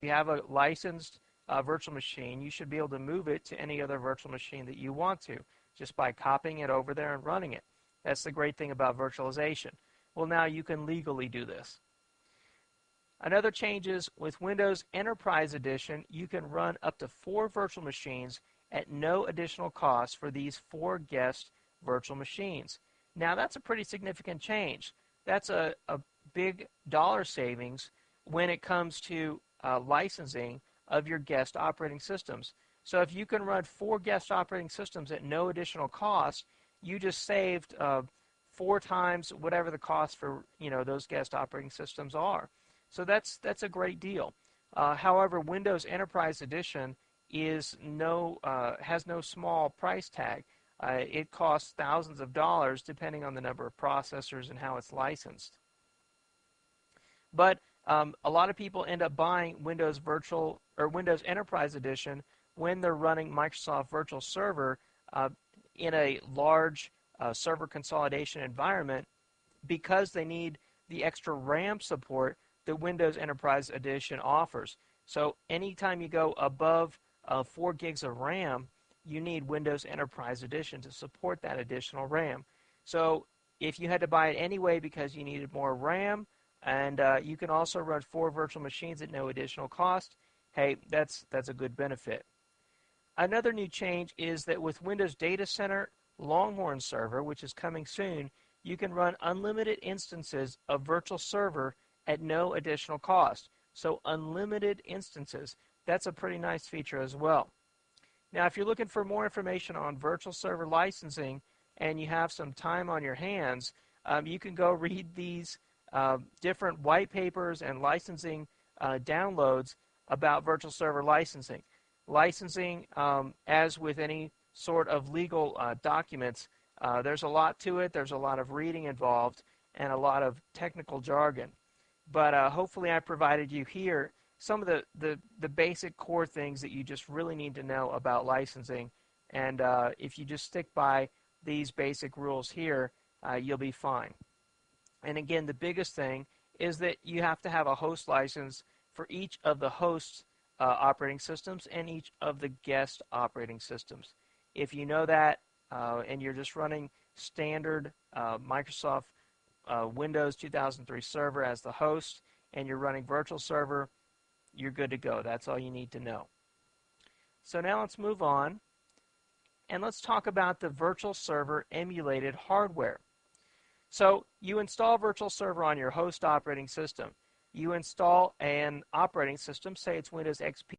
you have a licensed virtual machine, you should be able to move it to any other virtual machine that you want to, just by copying it over there and running it. That's the great thing about virtualization. Well, now you can legally do this. Another change is with Windows Enterprise Edition, you can run up to 4 virtual machines at no additional cost for these 4 guest virtual machines. Now, that's a pretty significant change. That's a big dollar savings when it comes to licensing of your guest operating systems. So if you can run 4 guest operating systems at no additional cost, you just saved 4 times whatever the cost for those guest operating systems are. So that's a great deal. However, Windows Enterprise Edition has no small price tag. It costs thousands of dollars depending on the number of processors and how it's licensed. But a lot of people end up buying Windows Enterprise Edition when they're running Microsoft Virtual Server in a large server consolidation environment because they need the extra RAM support that Windows Enterprise Edition offers. So anytime you go above 4 gigs of RAM, you need Windows Enterprise Edition to support that additional RAM. So if you had to buy it anyway because you needed more RAM, and you can also run 4 virtual machines at no additional cost, hey, that's a good benefit. Another new change is that with Windows Data Center Longhorn Server, which is coming soon, you can run unlimited instances of Virtual Server at no additional cost. So unlimited instances, that's a pretty nice feature as well. Now, if you're looking for more information on Virtual Server licensing and you have some time on your hands, you can go read these different white papers and licensing downloads about Virtual Server licensing. Licensing, as with any sort of legal documents, there's a lot to it. There's a lot of reading involved and a lot of technical jargon. But hopefully I provided you here some of the basic core things that you just really need to know about licensing. And if you just stick by these basic rules here, you'll be fine. And again, the biggest thing is that you have to have a host license for each of the host operating systems and each of the guest operating systems. If you know that and you're just running standard Microsoft Windows 2003 Server as the host and you're running Virtual Server, you're good to go. That's all you need to know. So now let's move on and let's talk about the Virtual Server emulated hardware. So you install Virtual Server on your host operating system. You install an operating system, say it's Windows XP